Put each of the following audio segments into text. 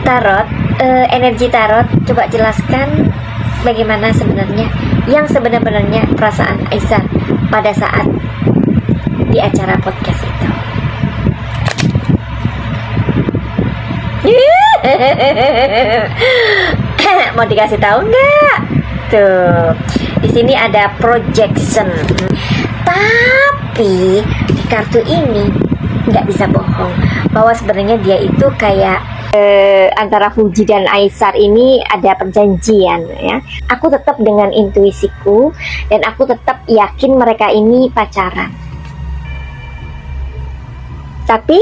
Tarot, energi tarot, coba jelaskan bagaimana sebenarnya yang sebenarnya perasaan Aisyar pada saat di acara podcast itu. Mau dikasih tahu nggak? Tuh, di sini ada projection. Tapi di kartu ini nggak bisa bohong bahwa sebenarnya dia itu kayak antara Fuji dan Aisyar ini ada perjanjian ya. Aku tetap dengan intuisiku dan aku tetap yakin mereka ini pacaran. Tapi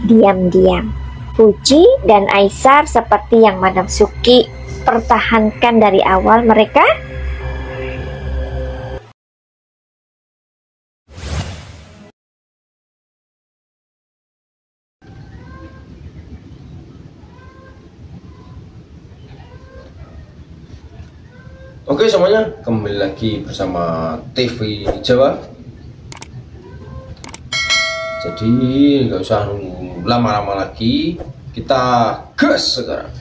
diam-diam Fuji dan Aisyar seperti yang Madam Suki pertahankan dari awal, mereka Oke semuanya, kembali lagi bersama TV Jawa. Jadi nggak usah nunggu lama-lama lagi, kita gas sekarang.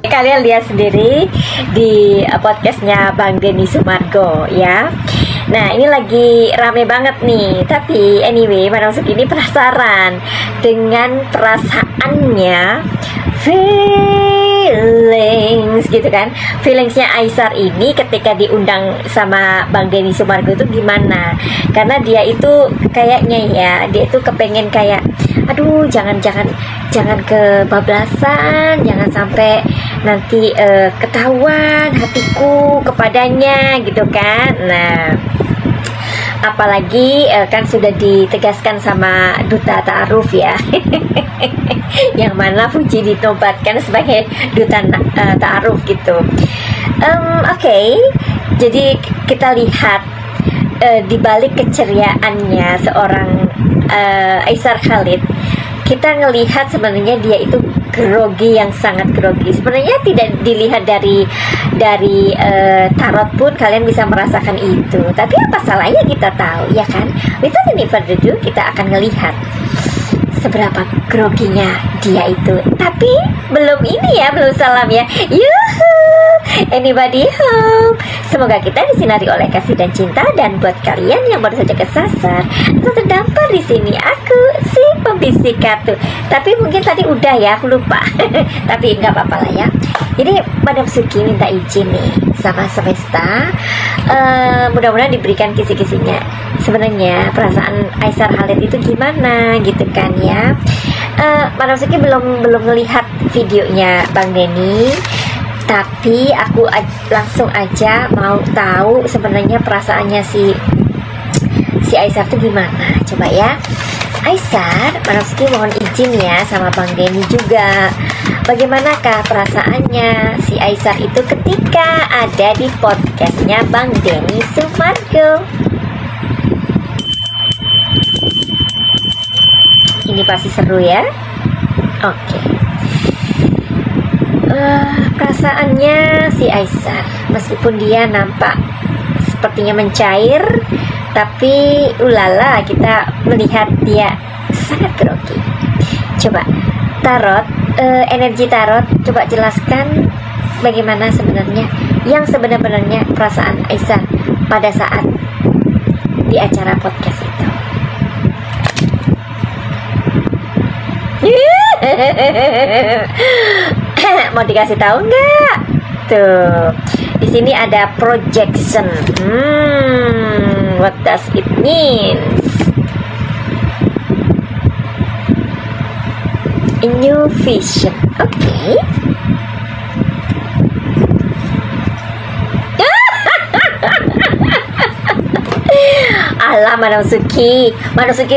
Kalian lihat sendiri di podcastnya Bang Denny Sumargo ya. Nah ini lagi rame banget nih. Tapi anyway, Madam Suki ini penasaran dengan perasaannya, feelings gitu kan. Feelingsnya Aisyar ini ketika diundang sama Bang Denny Sumargo itu gimana? Karena dia itu kayaknya ya, dia itu kepengen kayak, aduh jangan kebablasan, jangan sampai nanti ketahuan hatiku kepadanya gitu kan. Nah apalagi kan sudah ditegaskan sama Duta Ta'aruf ya. Yang mana Fuji dinobatkan sebagai Duta Ta'aruf gitu. Oke. Jadi kita lihat di balik keceriaannya seorang Aisyar Khalid, kita ngelihat sebenarnya dia itu grogi, yang sangat grogi. Sebenarnya tidak dilihat dari tarot pun kalian bisa merasakan itu. Tapi apa salahnya kita tahu, ya kan? Without any further ado, kita akan ngelihat seberapa groginya dia itu. Tapi belum ini ya, belum salam ya. Yuhu, anybody home? Semoga kita disinari oleh kasih dan cinta. Dan buat kalian yang baru saja kesasar atau terdampar di sini, aku si pembisik kartu. Tapi mungkin tadi udah ya, aku lupa. Tapi nggak apa-apa lah ya. Jadi Madam Suki minta izin nih sama semesta, mudah-mudahan diberikan kisi-kisinya. Sebenarnya perasaan Aisyar Khalid itu gimana gitu kan ya. Madam Suki belum melihat videonya Bang Denny, tapi aku langsung aja mau tahu sebenarnya perasaannya si Aisyar itu gimana. Coba ya, Aisyar, Madam Suki mohon izin ya sama Bang Denny juga. Bagaimanakah perasaannya si Aisyar itu ketika ada di podcastnya Bang Denny Sumargo? Ini pasti seru ya. Oke. Perasaannya si Aisyar, meskipun dia nampak sepertinya mencair, tapi ulala, kita melihat dia sangat grogi. Coba tarot, energi tarot, coba jelaskan bagaimana sebenarnya yang sebenarnya perasaan Aisyar pada saat di acara podcast itu. Mau dikasih tahu nggak? Tuh, di sini ada projection. What does it mean? A new vision. Oke. Alah Madam Suki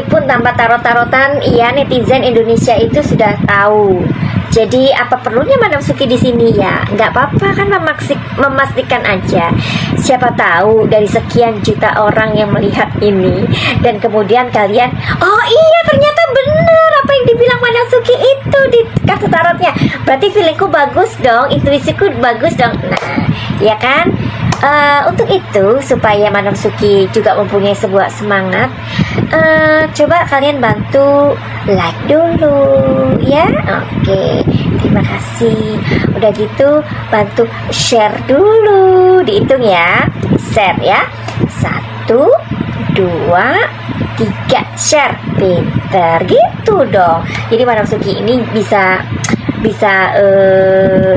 pun tanpa tarot-tarotan, iya netizen Indonesia itu sudah tahu. Jadi apa perlunya Madam Suki di sini ya? Nggak apa-apa kan, memastikan aja. Siapa tahu dari sekian juta orang yang melihat ini dan kemudian kalian, oh iya ternyata benar apa yang dibilang Madam Suki itu di kartu tarotnya. Berarti feelingku bagus dong, intuisiku bagus dong. Nah, ya kan? Untuk itu supaya Madam Suki juga mempunyai sebuah semangat, Coba kalian bantu like dulu ya. Oke, terima kasih. Udah gitu bantu share dulu. Dihitung ya. Share ya. 1, 2, 3 share. Pinter gitu dong. Jadi Madam Suki ini bisa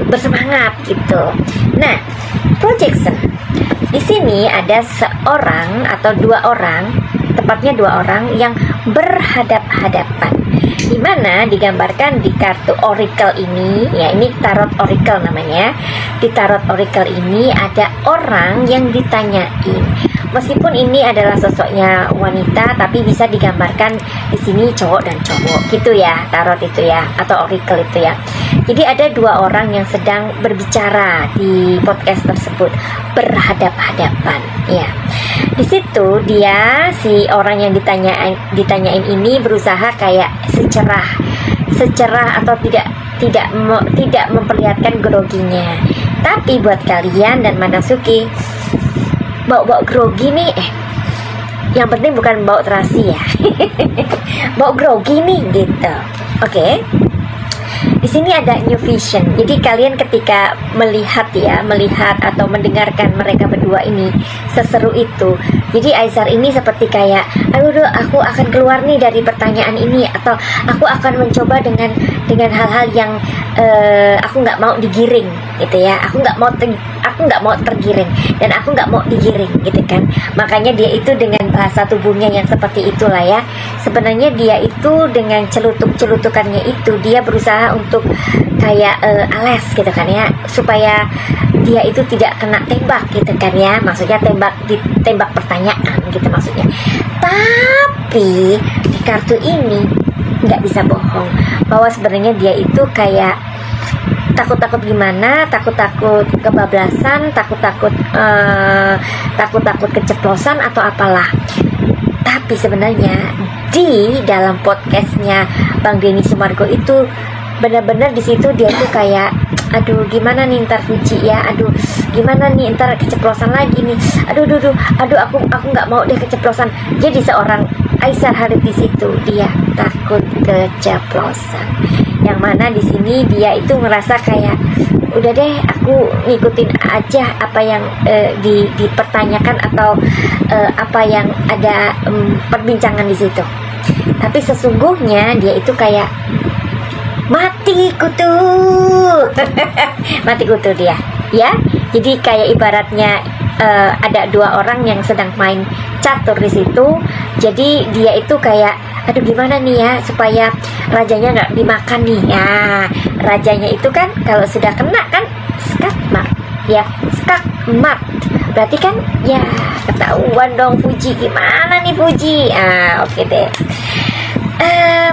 bersemangat gitu. Nah, projection. Di sini ada seorang atau 2 orang, tepatnya 2 orang yang berhadap-hadapan, di mana digambarkan di kartu oracle ini, ya ini tarot oracle namanya. Di tarot oracle ini ada orang yang ditanyain. Meskipun ini adalah sosoknya wanita, tapi bisa digambarkan di sini cowok dan cowok gitu ya, tarot itu ya, atau oracle itu ya. Jadi ada 2 orang yang sedang berbicara di podcast tersebut, berhadap-hadapan ya. Di situ dia, si orang yang ditanyain ini berusaha kayak secerah atau tidak memperlihatkan groginya. Tapi buat kalian dan Madam Suki, bau grogi nih, yang penting bukan bau terasi ya. Bau grogi nih gitu. Oke. Di sini ada new vision. Jadi kalian ketika melihat atau mendengarkan mereka berdua ini seseru itu. Jadi Aizar ini seperti kayak, aduh aku akan keluar nih dari pertanyaan ini, atau aku akan mencoba dengan hal-hal yang aku nggak mau digiring gitu ya. Aku nggak mau tergiring dan aku nggak mau digiring gitu kan. Makanya dia itu dengan bahasa tubuhnya yang seperti itulah ya. Sebenarnya dia itu dengan celutukannya itu dia berusaha untuk kayak ales gitu kan ya, supaya dia itu tidak kena tembak gitu kan ya. Maksudnya tembak pertanyaan gitu maksudnya. Tapi di kartu ini nggak bisa bohong bahwa sebenarnya dia itu kayak takut gimana, takut kebablasan, takut keceplosan atau apalah. Tapi sebenarnya di dalam podcastnya Bang Denny Sumargo itu benar-benar di situ dia tuh kayak, aduh gimana nih ntar Fuji ya, aduh gimana nih ntar keceplosan lagi nih, aduh aku nggak mau deh keceplosan. Jadi seorang Aizar Harith di situ dia takut keceplosan, yang mana di sini dia itu ngerasa kayak, udah deh aku ngikutin aja apa yang dipertanyakan atau apa yang ada perbincangan di situ. Tapi sesungguhnya dia itu kayak mati kutu mati kutu dia ya. Jadi kayak ibaratnya ada 2 orang yang sedang main catur di situ. Jadi dia itu kayak, aduh gimana nih ya supaya rajanya nggak dimakan nih ya. Rajanya itu kan kalau sudah kena kan skakmat ya, skakmat berarti kan ya ketahuan dong Fuji. Gimana nih Fuji? Oke deh.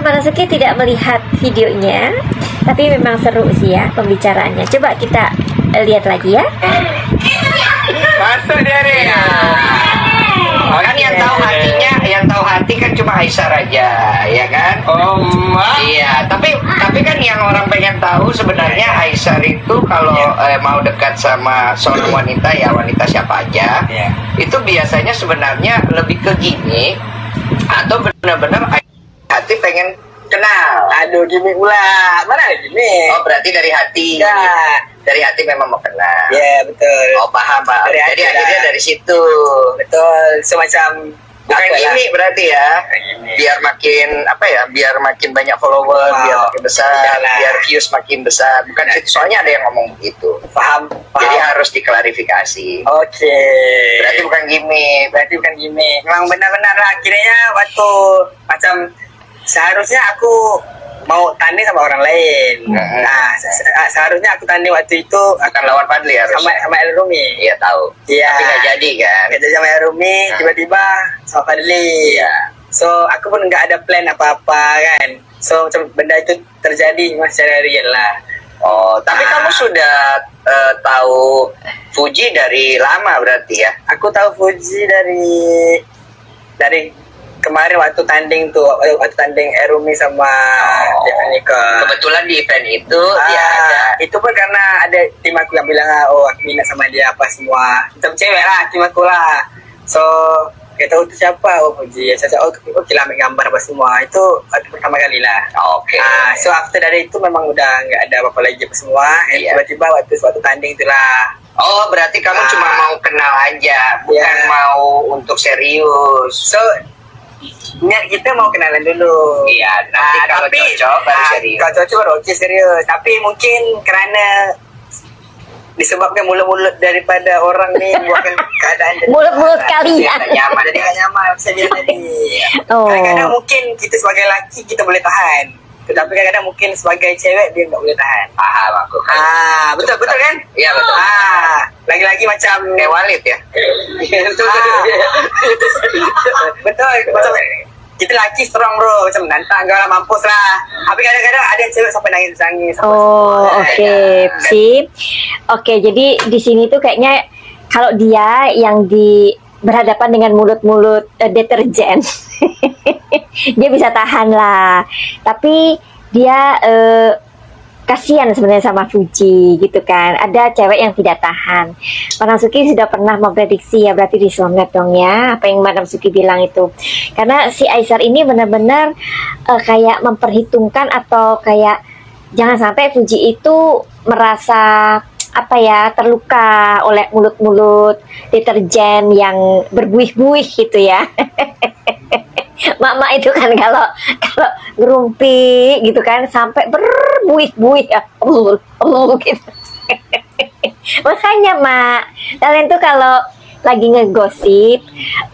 Manasuki tidak melihat videonya, tapi memang seru sih ya pembicaraannya. Coba kita lihat lagi ya. Masuk dari ya. Kan yang tahu hatinya, yang tahu hati kan cuma Aizar aja, ya kan? Iya, tapi kan yang orang pengen tahu sebenarnya Aizar itu kalau mau dekat sama seorang wanita, ya wanita siapa aja, itu biasanya sebenarnya lebih ke gini, atau benar-benar hati pengen kenal. Aduh gimik pula. Mana gimik? Oh berarti dari hati. Ya. Dari hati memang mau kenal. Ya betul. Oh paham Pak. Jadi akhirnya dari situ. Betul. Semacam bukan gimik berarti ya. Biar makin apa ya? Biar makin banyak follower, biar makin besar, biar views makin besar. Bukan itu. Soalnya ada yang ngomong begitu. Paham. Jadi harus diklarifikasi. Oke. Berarti bukan gimik. Berarti bukan gimik. Memang benar-benar lah. Akhirnya waktu macam seharusnya aku mau tanding sama orang lain. Nah, seharusnya aku tanding waktu itu akan lawan Fadli harus sama El Rumi. Iya tahu. Iya. Tapi nggak jadi kan? Nggak jadi sama El Rumi, tiba-tiba sama Fadli. Iya. So aku pun nggak ada plan apa-apa kan. So macam benda itu terjadi secara real lah. Oh, tapi kamu sudah tahu Fuji dari lama berarti ya? Aku tahu Fuji dari kemarin waktu tanding Erumi sama Devanika. Kebetulan di event itu dia ada. Itu pun karena ada tim aku yang bilang, oh aku minat sama dia apa semua. Macam cewek lah tim aku lah. So Oke, tahu itu siapa? Oh, Fuji. Saya cakap, oke lah ambil gambar apa semua. Itu waktu pertama kali lah. Oke. So after dari itu memang udah nggak ada apa-apa lagi apa semua. Tiba-tiba waktu suatu tanding itulah. Oh, berarti kamu cuma mau kenal aja, bukan mau untuk serius. So niat kita mau kenalan dulu. Iya, nanti kalau cocok baru serius. Kalau cocok baru oke serius. Tapi mungkin karena disebabkan mulut-mulut daripada orang nih buatkan keadaan Mulut-mulut kalian. Tidak nyaman. jadi nggak nyaman saya bilang tadi. Oh. Kadang-kadang mungkin kita sebagai laki kita boleh tahan, tetapi kadang-kadang mungkin sebagai cewek dia nggak boleh tahan. Paham aku. Betul kan? Iya betul. Lagi-lagi macam Kayak Walid ya. betul. Macam kita laki strong bro, macam nantang kau lah, mampus lah. Tapi kadang-kadang ada yang cewek sampai nangis-nangis. Oh, oke, sip. Oke, jadi di sini tuh kayaknya kalau dia yang berhadapan dengan mulut-mulut deterjen, dia bisa tahan lah. Tapi dia kasihan sebenarnya sama Fuji gitu kan. Ada cewek yang tidak tahan. Madam Suki sudah pernah memprediksi ya, berarti disonet dong ya apa yang Madam Suki bilang itu. Karena si Aisar ini benar-benar kayak memperhitungkan atau kayak jangan sampai Fuji itu merasa apa ya, terluka oleh mulut-mulut deterjen yang berbuih-buih gitu ya. Mama itu kan kalau ngerumpi gitu kan sampai berbuih-buih ya, gitu. Makanya Mak, kalian tuh kalau lagi ngegosip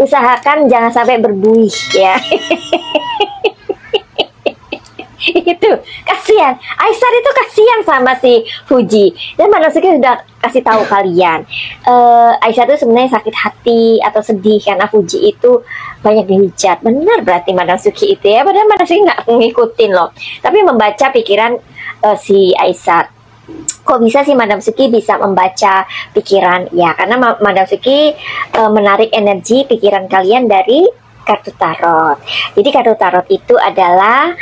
usahakan jangan sampai berbuih ya. Itu kasihan, Aisar itu kasihan sama si Fuji. Dan Madam Suki sudah kasih tahu kalian, Aisar itu sebenarnya sakit hati atau sedih karena Fuji itu banyak dihujat. Benar berarti Madam Suki itu ya, padahal Madam Suki nggak ngikutin loh, tapi membaca pikiran si Aisar. Kok bisa sih Madam Suki bisa membaca pikiran? Ya karena Madam Suki menarik energi pikiran kalian dari kartu tarot. Jadi kartu tarot itu adalah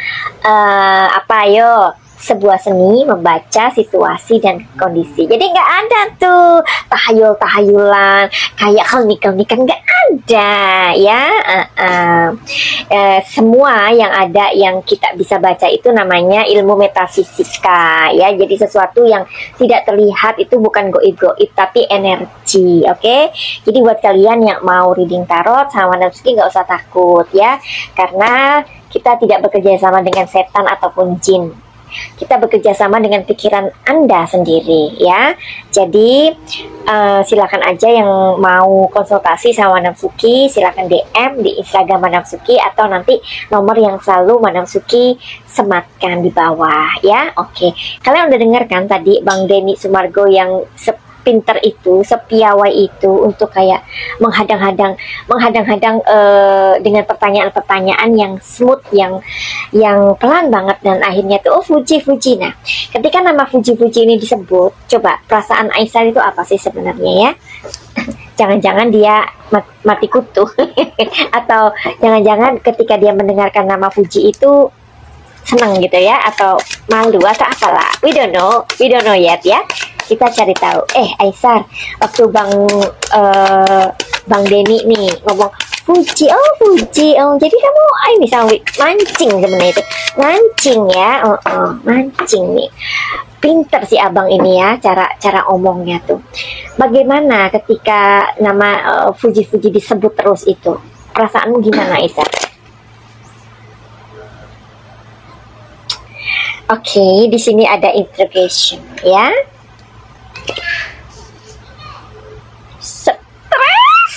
sebuah seni membaca situasi dan kondisi. Jadi nggak ada tuh tahayul-tahayulan kayak klinik-klinikan, nggak ada ya. Semua yang ada yang kita bisa baca itu namanya ilmu metafisika ya. Jadi sesuatu yang tidak terlihat itu bukan goib-goib tapi energi. Oke? Jadi buat kalian yang mau reading tarot sama Madam Suki nggak usah takut ya, karena kita tidak bekerja sama dengan setan ataupun jin. Kita bekerja sama dengan pikiran Anda sendiri ya. Jadi silakan aja yang mau konsultasi sama Madam Suki, silakan DM di Instagram Madam Suki atau nanti nomor yang selalu Madam Suki sematkan di bawah ya. Oke, kalian udah dengar kan tadi Bang Denny Sumargo yang pinter itu, sepiawai itu untuk kayak menghadang-hadang dengan pertanyaan-pertanyaan yang smooth, yang pelan banget, dan akhirnya tuh Fuji. Nah, ketika nama Fuji ini disebut, coba perasaan Aisar itu apa sih sebenarnya ya? Jangan-jangan dia mati kutu atau jangan-jangan ketika dia mendengarkan nama Fuji itu senang gitu ya, atau malu atau apalah, we don't know yet ya. Kita cari tahu. Aisar, waktu Bang Denny nih ngomong Fuji, jadi kamu ini sama mancing sebenarnya itu, mancing ya, mancing nih. Pinter si abang ini ya, cara omongnya tuh. Bagaimana ketika nama Fuji disebut terus itu? Perasaanmu gimana, Aisar? Oke, di sini ada interrogation ya. Stres.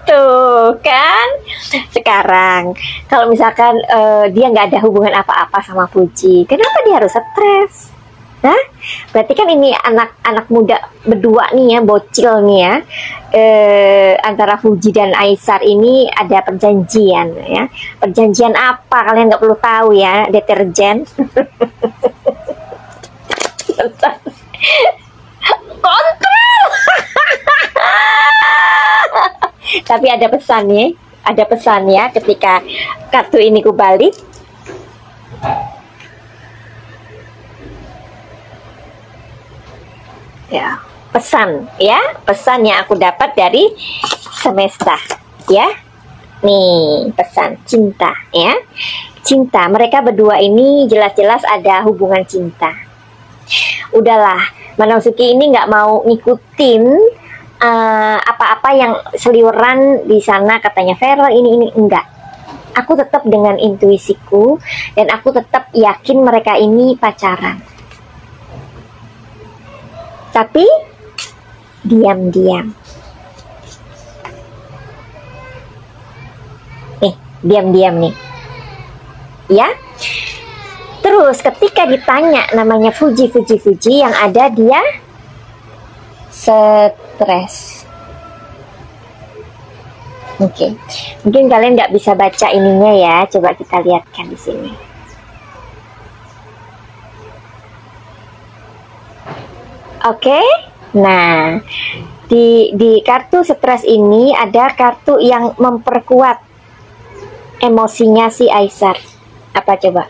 Tuh kan. Sekarang kalau misalkan dia nggak ada hubungan apa-apa sama Fuji, kenapa dia harus stres? Hah? Berarti kan ini anak muda berdua nih ya, bocil nih ya, antara Fuji dan Aisar ini ada perjanjian ya. Perjanjian apa? Kalian nggak perlu tahu ya, deterjen. Kontrol. Tapi ada pesan ya ketika kartu ini kubalik. Ya, pesan ya, pesan yang aku dapat dari Semesta ya. Nih, pesan cinta ya. Cinta, mereka berdua ini jelas-jelas ada hubungan cinta. Udahlah, Manasuki ini nggak mau ngikutin apa-apa yang seliweran di sana, katanya Feral ini enggak. Aku tetap dengan intuisiku dan aku tetap yakin mereka ini pacaran. Tapi diam-diam. Nih, diam-diam nih. Ya. Terus ketika ditanya namanya Fuji yang ada dia stres. Oke, mungkin kalian nggak bisa baca ininya ya. Coba kita lihatkan di sini. Oke, nah di kartu stres ini ada kartu yang memperkuat emosinya si Aisar. Apa coba?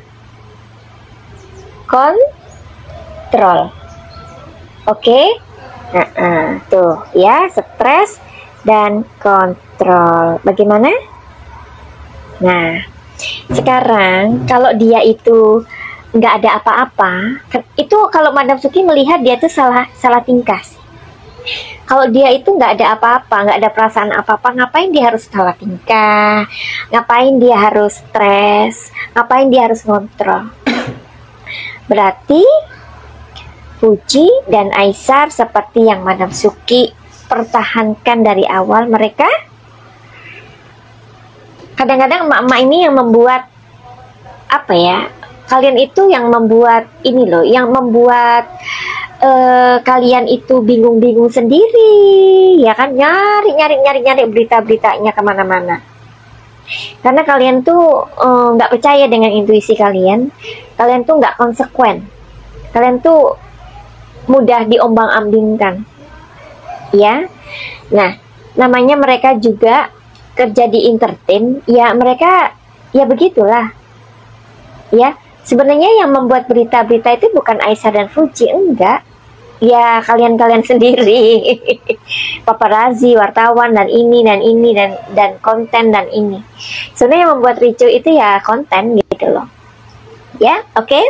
Kontrol. Oke, tuh ya, stres dan kontrol. Bagaimana? Nah, sekarang kalau dia itu nggak ada apa-apa, itu kalau Madam Suki melihat dia tuh salah tingkah sih. Kalau dia itu nggak ada apa-apa, nggak ada perasaan apa-apa, ngapain dia harus salah tingkah? Ngapain dia harus stres? Ngapain dia harus ngontrol? Berarti Fuji dan Aisar seperti yang Madam Suki pertahankan dari awal, mereka kadang-kadang emak-emak ini yang membuat apa ya, kalian itu yang membuat ini loh, yang membuat kalian itu bingung-bingung sendiri ya kan, nyari berita-beritanya kemana-mana karena kalian tuh nggak percaya dengan intuisi kalian tuh nggak konsekuen, kalian tuh mudah diombang-ambingkan ya. Nah, namanya mereka juga kerja di entertain ya, mereka ya begitulah ya. Sebenarnya yang membuat berita-berita itu bukan Aisar dan Fuji, enggak. Ya kalian-kalian sendiri. Paparazzi, wartawan, dan konten dan ini. Sebenarnya yang membuat ricu itu ya konten gitu loh. Ya, oke.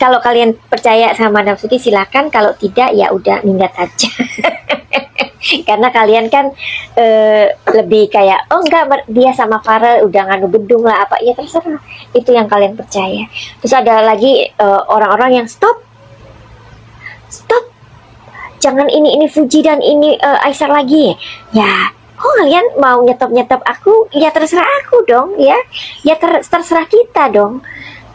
Kalau kalian percaya sama Madam Suki silakan, kalau tidak ya udah minggat aja. Karena kalian kan lebih kayak oh enggak, dia sama Farel udah nganu bedung lah apa, ya terserah, itu yang kalian percaya. Terus ada lagi orang-orang yang stop, jangan ini Fuji dan ini Aisar lagi ya. Oh kalian mau nyetop aku, ya terserah aku dong ya, terserah kita dong.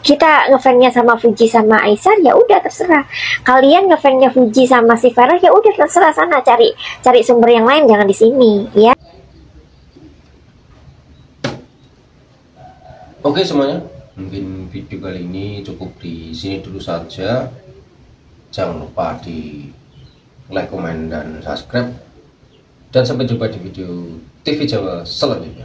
Kita ngefansnya sama Fuji sama Aisar ya udah terserah. Kalian ngefansnya Fuji sama si Farel ya udah terserah, sana cari sumber yang lain, jangan di sini ya. Oke semuanya, mungkin video kali ini cukup di sini dulu saja. Jangan lupa di like, komen, dan subscribe. Dan sampai jumpa di video TV Jawa selanjutnya.